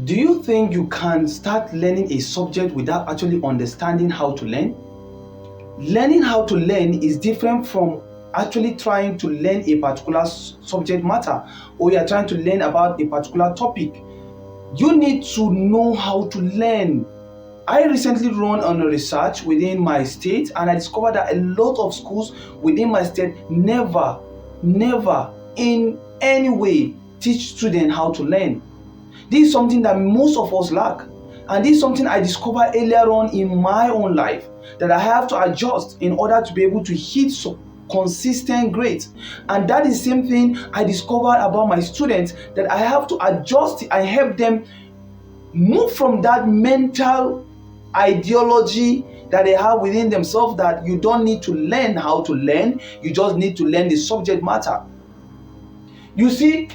Do you think you can start learning a subject without actually understanding how to learn? Learning how to learn is different from actually trying to learn a particular subject matter, or you are trying to learn about a particular topic. You need to know how to learn. I recently run on a research within my state, and I discovered that a lot of schools within my state never in any way teach students how to learn. This is something that most of us lack. And this is something I discovered earlier on in my own life, that I have to adjust in order to be able to hit consistent grades. And that is the same thing I discovered about my students, that I have to adjust and help them move from that mental ideology that they have within themselves, that you don't need to learn how to learn, you just need to learn the subject matter. You see,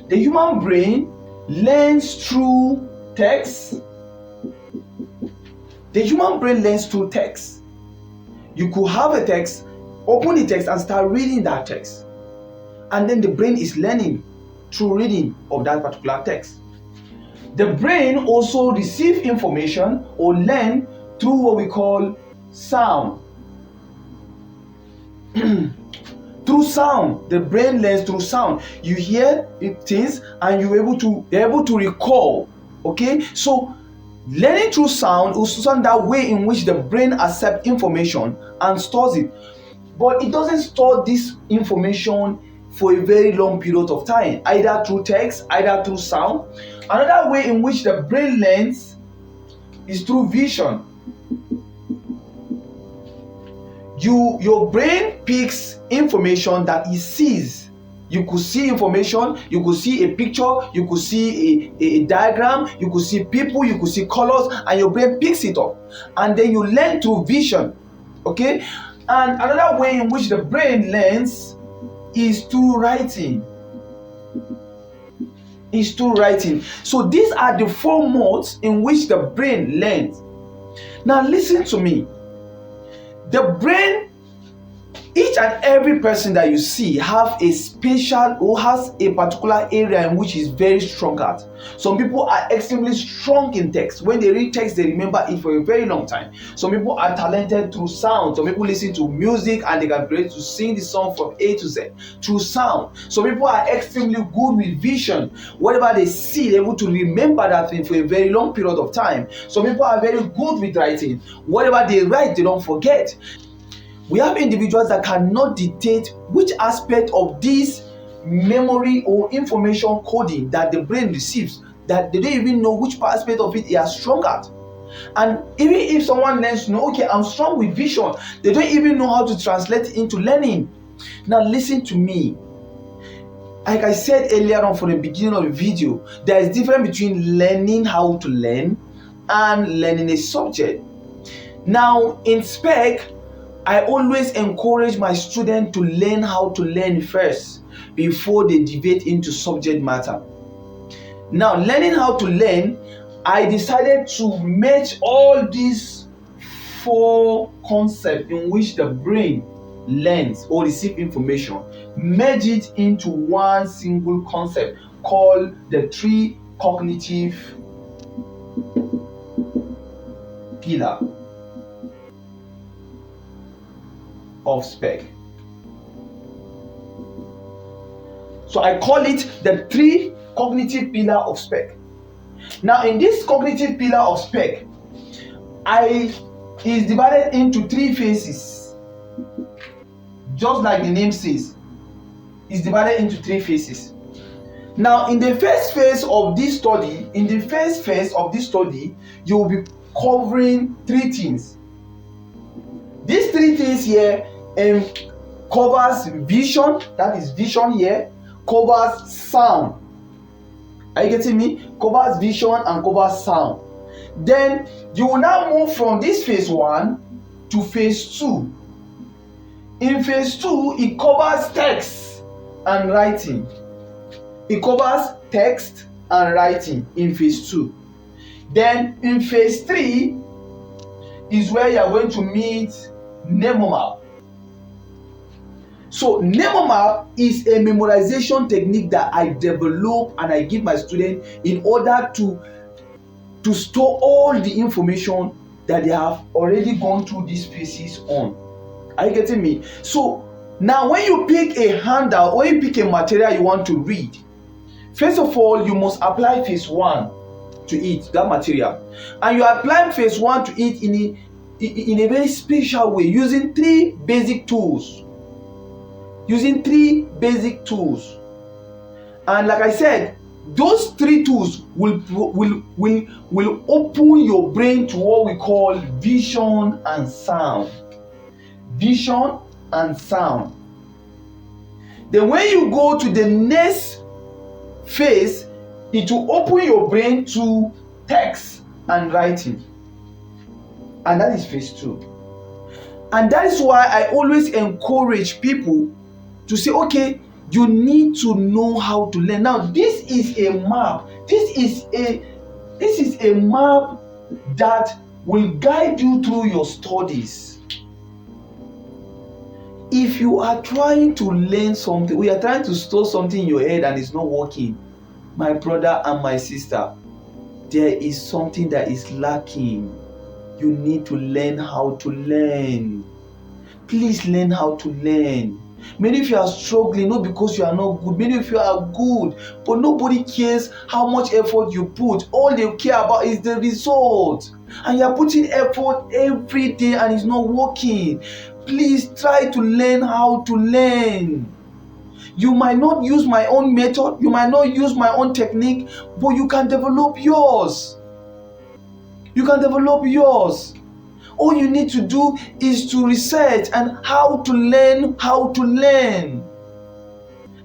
the human brain learns through text. The human brain learns through text. You could have a text, open the text and start reading that text, and then the brain is learning through reading of that particular text. The brain also receives information or learn through what we call sound. Through sound, the brain learns through sound. You hear things and you're able to recall. Okay, so learning through sound is that way in which the brain accepts information and stores it, but it doesn't store this information for a very long period of time, either through text, either through sound. Another way in which the brain learns is through vision. Your brain picks information that it sees. You could see information, you could see a picture, you could see a diagram, you could see people, you could see colors, and your brain picks it up. And then you learn through vision. Okay? And another way in which the brain learns is through writing. So these are the four modes in which the brain learns. Now listen to me. The brain, each and every person that you see have a special or has a particular area in which is very strong at. Some people are extremely strong in text. When they read text, they remember it for a very long time. Some people are talented through sound. Some people listen to music and they can be able to sing the song from A to Z through sound. Some people are extremely good with vision. Whatever they see, they're able to remember that thing for a very long period of time. Some people are very good with writing. Whatever they write, they don't forget. We have individuals that cannot dictate which aspect of this memory or information coding that the brain receives, that they don't even know which aspect of it they are strong at. And even if someone learns to know, okay, I'm strong with vision, they don't even know how to translate it into learning. Now listen to me. Like I said earlier on from the beginning of the video, there is difference between learning how to learn and learning a subject. Now in spec, I always encourage my students to learn how to learn first before they deviate into subject matter. Now, learning how to learn, I decided to merge all these four concepts in which the brain learns or receives information, merge it into one single concept called the three cognitive pillars of spec. So I call it the three cognitive pillar of spec. Now in this cognitive pillar of spec, is divided into three phases. Just like the name says, it's divided into three phases. Now in the first phase of this study, you will be covering three things. These three things here covers vision, that is vision here, covers sound. Are you getting me? Covers vision and covers sound. Then you will now move from this phase 1 to phase 2. In phase 2, it covers text and writing. It covers text and writing in phase 2. Then in phase 3 is where you are going to meet Nemomal. So name map is a memorization technique that I develop and I give my students in order to store all the information that they have already gone through these phases on. Are you getting me? So now when you pick a handout or you pick a material you want to read, first of all, you must apply phase 1 to it, that material. And you apply phase 1 to it in a very special way, using 3 basic tools. And like I said, those 3 tools will open your brain to what we call vision and sound. Vision and sound. Then when you go to the next phase, it will open your brain to text and writing. And that is phase 2. And that is why I always encourage people to say, okay, you need to know how to learn. Now, this is a map. This is a map that will guide you through your studies. If you are trying to learn something, we are trying to store something in your head and it's not working, my brother and my sister, there is something that is lacking. You need to learn how to learn. Please learn how to learn. Many of you are struggling, not because you are not good. Many of you are good, but nobody cares how much effort you put. All they care about is the result. And you are putting effort every day and it's not working. Please try to learn how to learn. You might not use my own method, you might not use my own technique, but you can develop yours. All you need to do is to research and how to learn.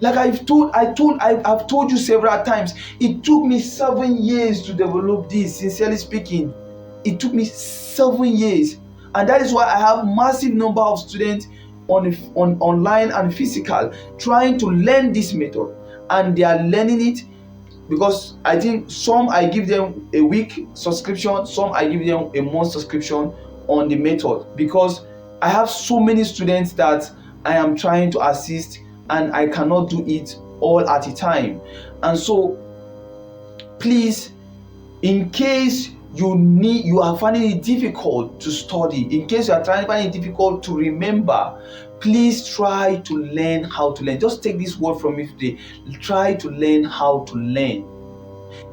Like I've told you several times, it took me 7 years to develop this. Sincerely speaking, it took me 7 years, and that is why I have massive number of students on online and physical trying to learn this method, and they are learning it. Because I think some I give them a week subscription, some I give them a month subscription on the method, because I have so many students that I am trying to assist and I cannot do it all at a time. And so please, in case you are finding it difficult to study, in case you are finding it difficult to remember, please try to learn how to learn. Just take this word from me today. Try to learn how to learn.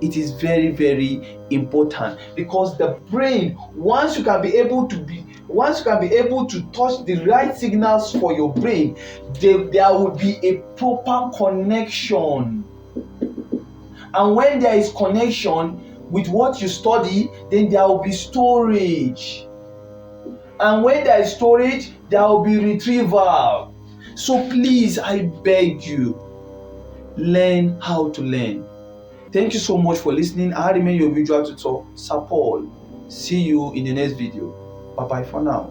It is very, very important, because the brain, once you can be able to touch the right signals for your brain, there will be a proper connection. And when there is connection with what you study, then there will be storage. And when there is storage, there will be retrieval. So please, I beg you, learn how to learn. Thank you so much for listening. I remain your visual tutor, Sir Paul. See you in the next video. Bye bye for now.